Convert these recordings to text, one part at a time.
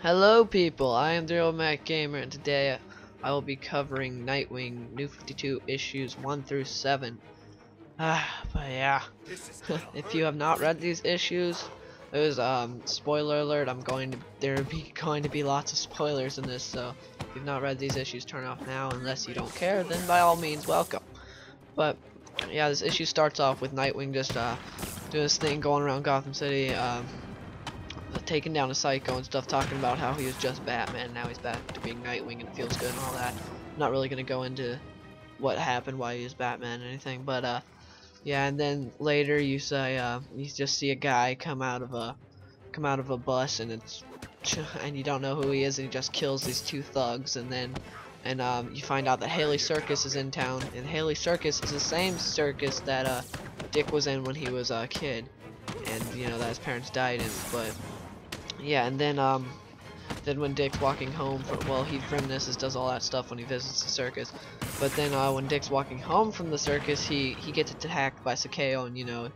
Hello people, I am the Old Mac Gamer, and today I will be covering Nightwing New 52 issues 1 through 7. But yeah, if you have not read these issues, there's spoiler alert. There going to be lots of spoilers in this, so if you've not read these issues, turn off now. Unless you don't care, then by all means, welcome. But yeah, this issue starts off with Nightwing just doing this thing, going around Gotham City, taking down a psycho and stuff, talking about how he was just Batman, now he's back to being Nightwing and it feels good and all that. I'm not really gonna go into what happened, why he was Batman or anything, but yeah, and then later you just see a guy come out of a bus, and you don't know who he is, and he just kills these two thugs, and then you find out that Haley Circus is in town, and Haley Circus is the same circus that Dick was in when he was a kid, and you know that his parents died in. But yeah, and then when Dick's walking home he reminisces, does all that stuff when he visits the circus. But then when Dick's walking home from the circus, he gets attacked by Sakeo, and you know,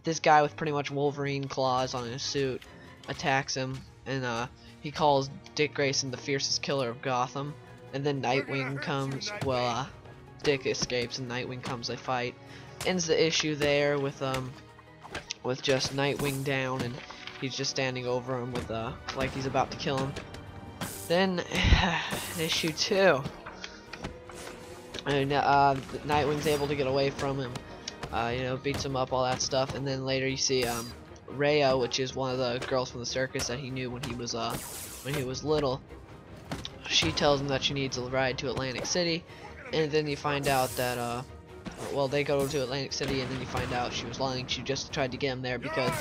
this guy with pretty much Wolverine claws on his suit attacks him, and he calls Dick Grayson the fiercest killer of Gotham. And then Nightwing comes. Well, Dick escapes and Nightwing comes. They fight. Ends the issue there with just Nightwing down, and he's just standing over him with like he's about to kill him. Then issue 2, and Nightwing's able to get away from him, you know, beats him up, all that stuff. And then later you see Rhea, which is one of the girls from the circus that he knew when he was little. She tells him that she needs a ride to Atlantic City, and then you find out that well, they go to Atlantic City, and then you find out she was lying. She just tried to get him there because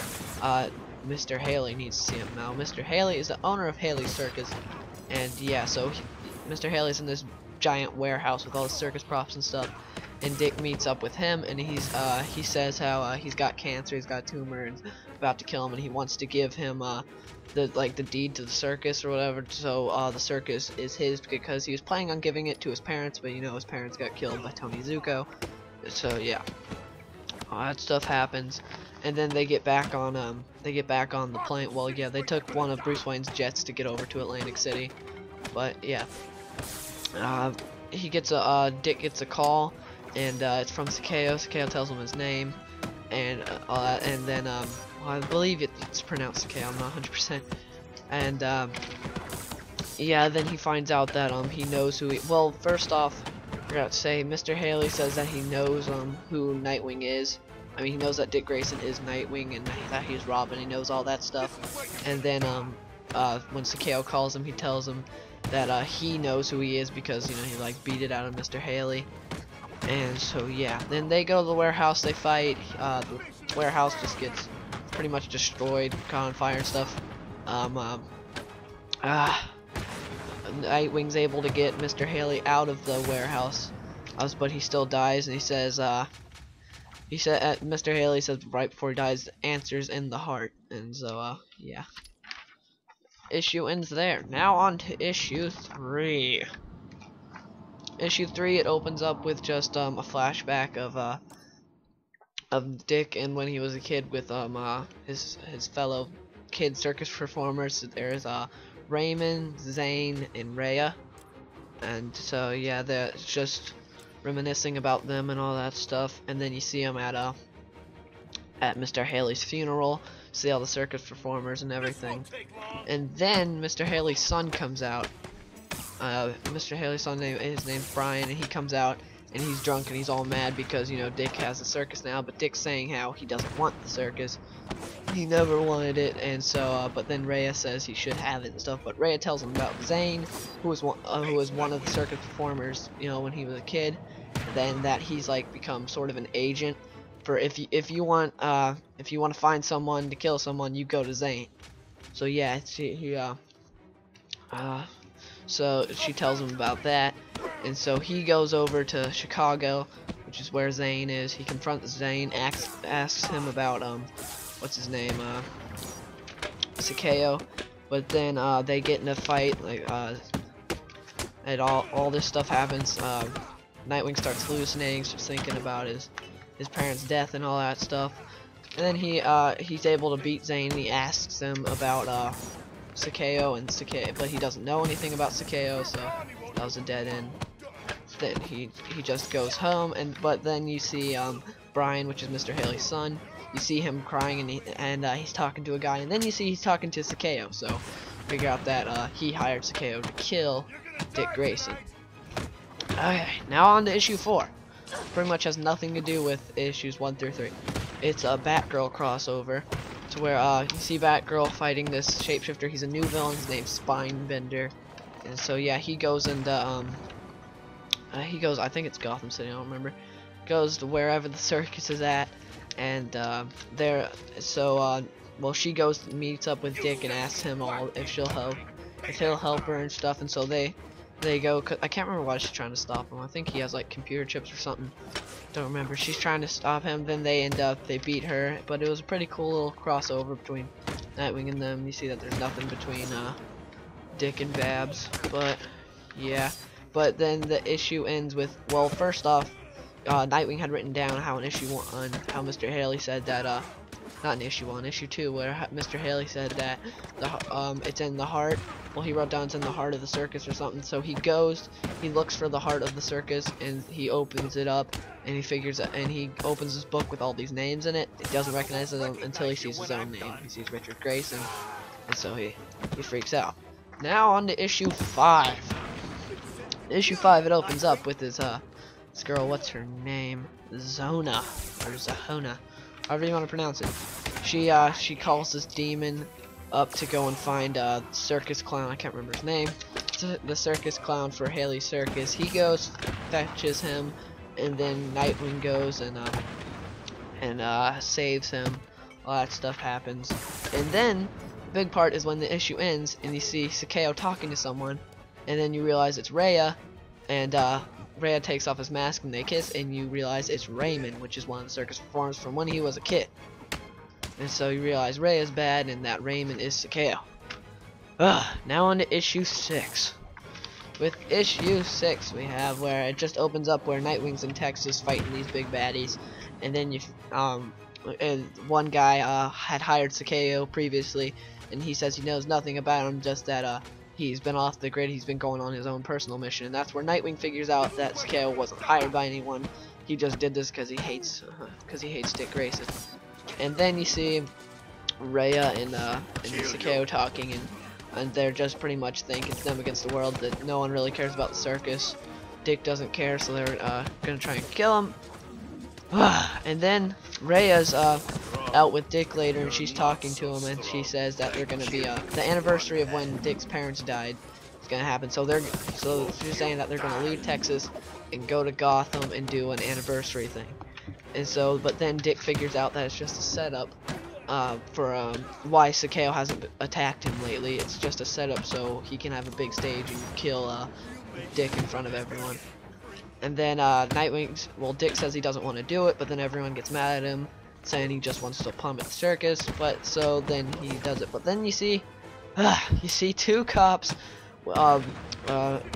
Mr. Haley needs to see him. Now, Mr. Haley is the owner of Haley Circus, and yeah, so Mr. Haley's in this giant warehouse with all the circus props and stuff, and Dick meets up with him, and he says how he's got cancer, he's got a tumor, and about to kill him, and he wants to give him the deed to the circus or whatever, so the circus is his, because he was planning on giving it to his parents, but you know his parents got killed by Tony Zuko. So yeah, all that stuff happens, and then they get back on the plane. Well, yeah, they took one of Bruce Wayne's jets to get over to Atlantic City, but yeah, Dick gets a call, and it's from Sakeo. Sakeo tells him his name, and all that, and then well, I believe it's pronounced Sakeo. I'm not 100%, and yeah, then he finds out that he knows who he. Well, first off, I forgot to say, Mr. Haley says that he knows who Nightwing is. I mean, he knows that Dick Grayson is Nightwing and that he's Robin. He knows all that stuff. And then when Sakeo calls him, he tells him that he knows who he is because, you know, he like beat it out of Mr. Haley. And so yeah, then they go to the warehouse. They fight. The warehouse just gets pretty much destroyed, caught on fire and stuff. Nightwing's able to get Mr. Haley out of the warehouse, but he still dies, and he says, Mr. Haley says right before he dies, answers in the heart, and so, yeah. Issue ends there. Now on to issue 3. Issue 3, it opens up with just, a flashback of Dick and when he was a kid with, his fellow kid circus performers. There's, Raymond, Zane, and Rhea, and so yeah, they're just reminiscing about them and all that stuff. And then you see them at Mr. Haley's funeral, see all the circus performers and everything. And then Mr. Haley's son comes out. Mr. Haley's son, his name's Brian, and he comes out, and he's drunk and he's all mad because, you know, Dick has a circus now, but Dick's saying how he doesn't want the circus. He never wanted it, and so, but then Rhea says he should have it and stuff. But Rhea tells him about Zane, who was one of the circus performers, you know, when he was a kid. And then that he's like become sort of an agent for if you want to find someone to kill someone, you go to Zane. So yeah, so she tells him about that, and so he goes over to Chicago, which is where Zane is. He confronts Zane, asks him about what's his name, Sakeo, but then they get in a fight, like and all this stuff happens. Nightwing starts hallucinating, starts thinking about his parents' death and all that stuff, and then he's able to beat Zane. And he asks him about Sakeo, and Sakeo, but he doesn't know anything about Sakeo, so that was a dead end. Then he just goes home, but then you see Brian, which is Mr. Haley's son. You see him crying, and he's talking to a guy, and then you see he's talking to Sakeo. So figure out that he hired Sakeo to kill Dick Grayson. Okay, now on to issue 4. Pretty much has nothing to do with issues 1 through 3. It's a Batgirl crossover, to where you see Batgirl fighting this shapeshifter. He's a new villain. His name's Spinebender, and so yeah, he goes into I think it's Gotham City, I don't remember. Goes to wherever the circus is at, and well, she goes meets up with Dick and asks him if he'll help her and stuff, and so they go. I can't remember why she's trying to stop him. I think he has like computer chips or something. Don't remember. She's trying to stop him. Then they beat her. But it was a pretty cool little crossover between Nightwing and them. You see that there's nothing between Dick and Babs. But yeah. But then the issue ends with, well, first off, Nightwing had written down how in issue 1, how Mr. Haley said that not in issue 1, issue 2, where Mr. Haley said that it's in the heart. Well, he wrote down it's in the heart of the circus or something. So he looks for the heart of the circus, and he opens it up, and he opens his book with all these names in it. He doesn't recognize them until he sees his own name. He sees Richard Grayson, and so he freaks out. Now on to issue 5. Issue 5, it opens up with this girl, what's her name? Zona, or Zahona, however you want to pronounce it. She calls this demon up to go and find circus clown, I can't remember his name, the circus clown for Haley's circus. He goes, fetches him, and then Nightwing goes and saves him. All that stuff happens, and then the big part is when the issue ends and you see Sakeo talking to someone, and then you realize it's Rhea, and Rhea takes off his mask and they kiss, and you realize it's Raymond, which is one of the circus performers from when he was a kid. And so you realize Rhea's bad and that Raymond is Sakeo. Now on to issue 6. With issue 6 we have where it just opens up where Nightwing's in Texas fighting these big baddies, and then one guy had hired Sakeo previously, and he says he knows nothing about him, just that he's been off the grid, he's been going on his own personal mission, and that's where Nightwing figures out that Sakeo wasn't hired by anyone. He just did this because he hates Dick Grayson. And then you see Rhea and Sakeo talking, and they're just pretty much think it's them against the world, that no one really cares about the circus. Dick doesn't care, so they're gonna try and kill him. And then Rhea's out with Dick later, and she's talking to him, and she says that they're gonna be the anniversary of when Dick's parents died is gonna happen. So she's saying that they're gonna leave Texas and go to Gotham and do an anniversary thing. And so, but then Dick figures out that it's just a setup for why Sakeo hasn't attacked him lately. It's just a setup so he can have a big stage and kill Dick in front of everyone. And then Dick says he doesn't want to do it, but then everyone gets mad at him, saying he just wants to plummet the circus. But so then he does it. But then you see two cops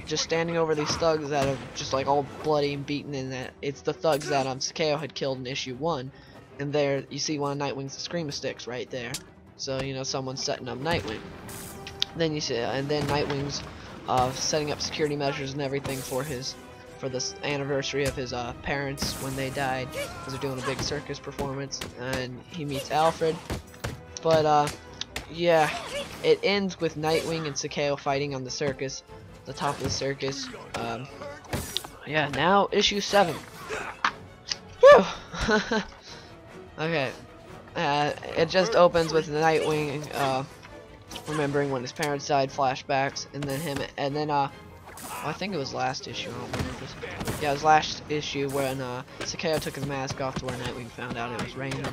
just standing over these thugs that are just like all bloody and beaten, and that it's the thugs that Sakeo had killed in issue 1. And there you see one of Nightwing's screamer sticks right there. So you know someone's setting up Nightwing. Then you see, and then Nightwing's setting up security measures and everything for this anniversary of his parents when they died, because they're doing a big circus performance, and he meets Alfred. But yeah, it ends with Nightwing and Sakeo fighting on the circus, the top of the circus. Yeah, now issue 7. Whew. Okay, it just opens with Nightwing remembering when his parents died, flashbacks, and then I think it was last issue, I don't remember. Yeah, it was last issue when Sakeo took his mask off to where Nightwing found out it was Raymond.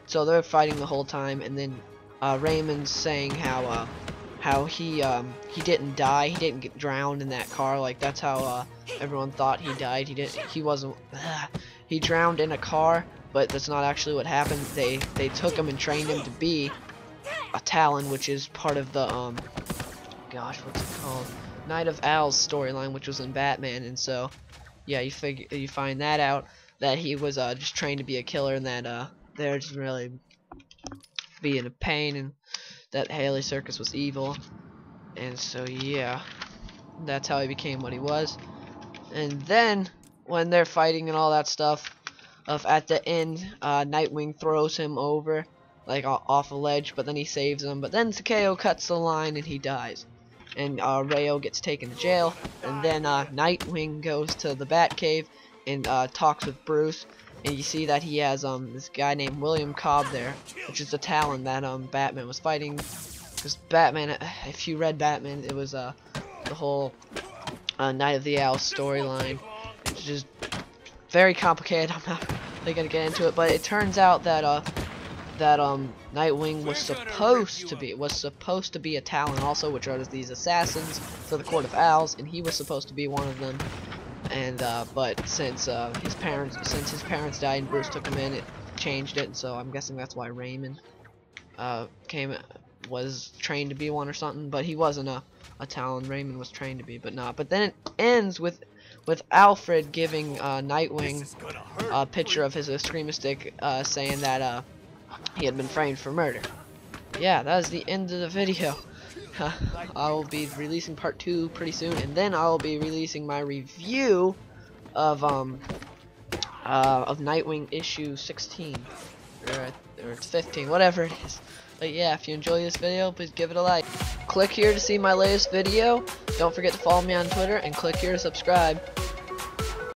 So they're fighting the whole time, and then Raymond's saying how he didn't die, he didn't get drowned in that car, like that's how everyone thought he died. He drowned in a car, but that's not actually what happened. They took him and trained him to be a Talon, which is part of the gosh, what's it called? Night of Owl's storyline, which was in Batman. And so yeah, you find that out, that he was just trained to be a killer, and that they're just really being a pain, and that Haley Circus was evil, and so yeah, that's how he became what he was. And then when they're fighting and all that stuff, at the end, Nightwing throws him over, like off a ledge, but then he saves him. But then Takeo cuts the line and he dies, and Rayo gets taken to jail. And then Nightwing goes to the Batcave and talks with Bruce, and you see that he has this guy named William Cobb there, which is the Talon that Batman was fighting. Because Batman, if you read Batman, it was the whole Night of the Owl storyline. It's just very complicated. I'm not really gonna get into it, but it turns out that Nightwing was supposed to be a Talon also, which are these assassins for the Court of Owls, and he was supposed to be one of them. And but since his parents died and Bruce took him in, it changed it. And so I'm guessing that's why Raymond was trained to be one or something. But he wasn't a Talon. Raymond was trained to be, but not. But then it ends with Alfred giving Nightwing a picture of his extremistic, saying that he had been framed for murder. Yeah, that is the end of the video. I will be releasing part 2 pretty soon, and then I will be releasing my review of Nightwing issue 16 or 15, whatever it is. But yeah, if you enjoy this video, please give it a like. Click here to see my latest video. Don't forget to follow me on Twitter, and click here to subscribe.